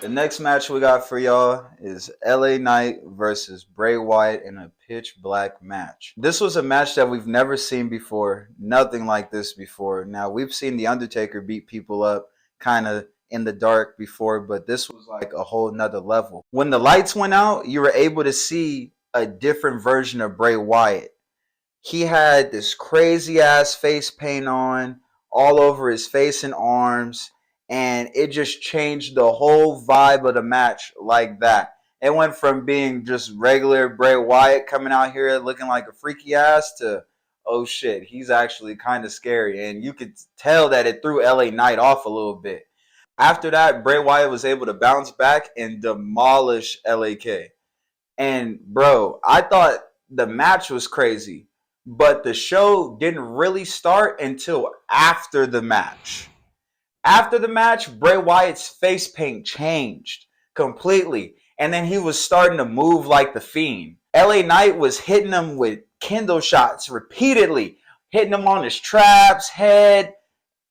The next match we got for y'all is LA Knight versus Bray Wyatt in a pitch black match. This was a match that we've never seen before. Nothing like this before. Now, we've seen The Undertaker beat people up kind of in the dark before, but this was like a whole nother level. When the lights went out, you were able to see a different version of Bray Wyatt. He had this crazy ass face paint on all over his face and arms, and it just changed the whole vibe of the match like that. It went from being just regular Bray Wyatt coming out here looking like a freaky ass to, oh shit, he's actually kind of scary. And you could tell that it threw LA Knight off a little bit. After that, Bray Wyatt was able to bounce back and demolish LAK. And bro, I thought the match was crazy, but the show didn't really start until after the match. After the match, Bray Wyatt's face paint changed completely, and then he was starting to move like the Fiend. LA Knight was hitting him with kendo shots repeatedly, hitting him on his traps, head,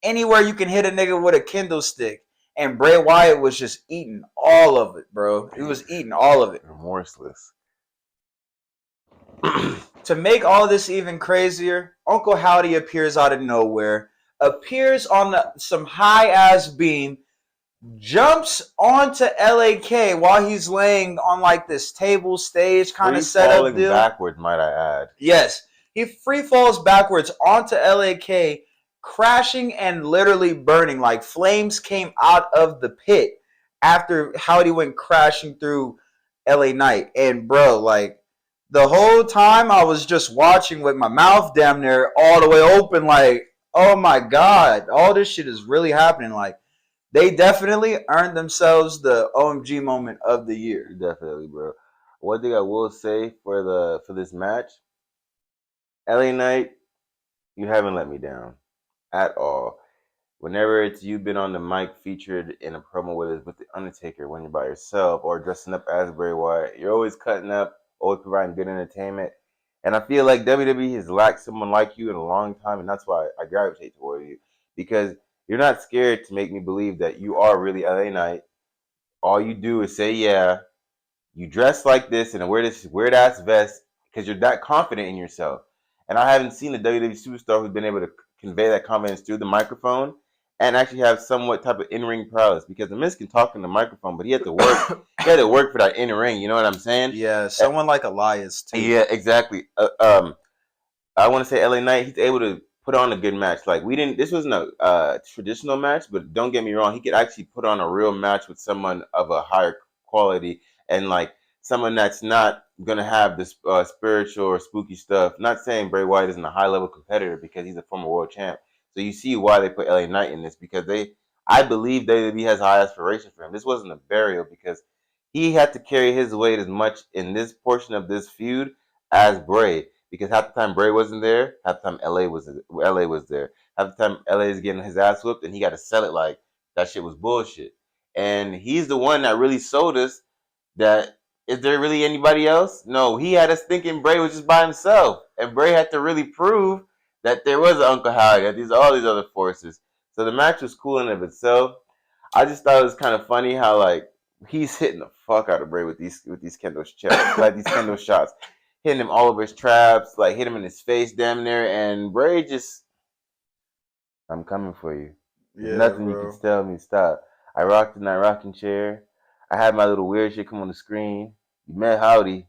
anywhere you can hit a nigga with a kendo stick. And Bray Wyatt was just eating all of it, bro. He was eating all of it. Remorseless. To make all this even crazier, Uncle Howdy appears out of nowhere, appears on some high-ass beam, jumps onto LAK while he's laying on like this table stage kind of setup deal. Backwards, might I add. Yes. He free falls backwards onto LAK, crashing and literally burning. Like flames came out of the pit after Howdy went crashing through LA Knight. And bro, like, the whole time I was just watching with my mouth damn near all the way open, like, oh my God, all this shit is really happening. Like, they definitely earned themselves the OMG moment of the year. Definitely, bro. One thing I will say for this match, LA Knight, you haven't let me down at all. Whenever you've been on the mic featured in a promo, whether it's with the Undertaker when you're by yourself or dressing up as Bray Wyatt, you're always cutting up, always providing good entertainment. And I feel like WWE has lacked someone like you in a long time, and that's why I gravitate toward you. Because you're not scared to make me believe that you are really LA Knight. All you do is say, yeah, you dress like this and wear this weird ass vest because you're that confident in yourself. And I haven't seen a WWE superstar who's been able to convey that confidence through the microphone and actually have somewhat type of in-ring prowess, because the Miz can talk in the microphone, but he had to work. He had to work for that in-ring. You know what I'm saying? Yeah, someone like Elias too. Yeah, exactly. I want to say LA Knight. He's able to put on a good match. Like we didn't. This wasn't a traditional match, but don't get me wrong. He could actually put on a real match with someone of a higher quality and like someone that's not gonna have this spiritual or spooky stuff. Not saying Bray Wyatt isn't a high level competitor because he's a former world champ. So you see why they put LA Knight in this, because I believe WWE has high aspirations for him. This wasn't a burial because he had to carry his weight as much in this portion of this feud as Bray. Because half the time Bray wasn't there, half the time LA was there. Half the time LA is getting his ass whooped, and he got to sell it like that shit was bullshit. And he's the one that really sold us that. Is there really anybody else? No, he had us thinking Bray was just by himself, and Bray had to really prove that there was an Uncle Howdy, that all these other forces. So the match was cool in and of itself. I just thought it was kind of funny how like he's hitting the fuck out of Bray with these kendo shots, like these kendo shots, hitting him all over his traps, like hit him in his face damn near, and Bray just, I'm coming for you. There's nothing bro. You can tell me stop. I rocked in that rocking chair. I had my little weird shit come on the screen. You met Howdy.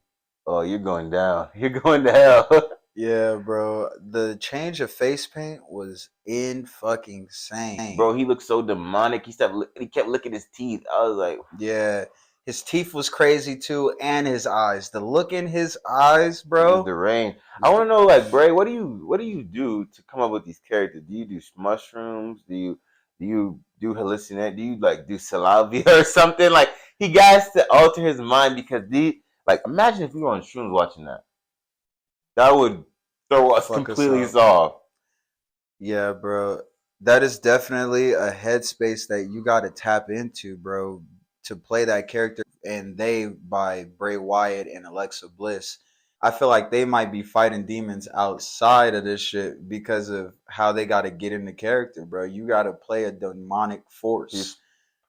Oh, you're going down. You're going to hell. Yeah, bro. The change of face paint was in fucking insane. Bro, he looked so demonic. He kept licking his teeth. I was like, yeah. His teeth was crazy too, and his eyes. The look in his eyes, bro. The rain. I want to know, like, Bray, what do you do to come up with these characters? Do you do mushrooms? Do you do hallucinate? Do you like do salvia or something? Like he got to alter his mind because imagine if we were on shrooms watching that. That would throw us completely off. Yeah, bro. That is definitely a headspace that you got to tap into, bro, to play that character. And They by Bray Wyatt and Alexa Bliss, I feel like they might be fighting demons outside of this shit because of how they got to get into character, bro. You got to play a demonic force.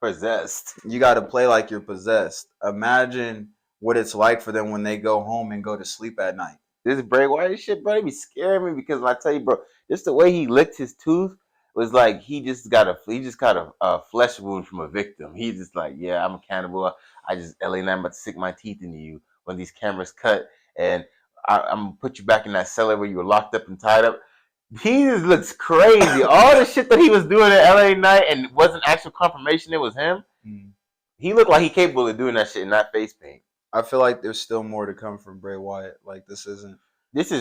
possessed. You got to play like you're possessed. Imagine what it's like for them when they go home and go to sleep at night. This Bray Wyatt shit, bro, it be scaring me because when I tell you, bro, just the way he licked his tooth was like he just got a flesh wound from a victim. He's just like, yeah, I'm a cannibal. I just LA Knight, I'm about to stick my teeth into you when these cameras cut, and I'm gonna put you back in that cellar where you were locked up and tied up. He just looks crazy. All the shit that he was doing at LA Knight and wasn't actual confirmation it was him. He looked like he capable of doing that shit in that face paint. I feel like there's still more to come from Bray Wyatt. Like this is nothing. This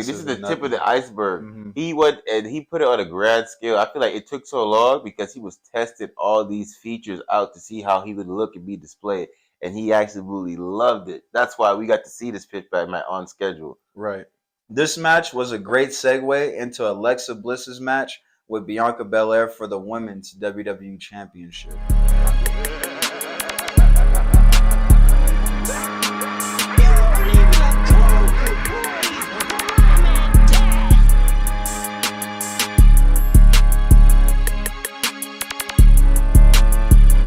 is the tip of the iceberg. Mm-hmm. He put it on a grand scale. I feel like it took so long because he was testing all these features out to see how he would look and be displayed, and he absolutely loved it. That's why we got to see this pitch back match on schedule. Right. This match was a great segue into Alexa Bliss's match with Bianca Belair for the Women's WWE Championship.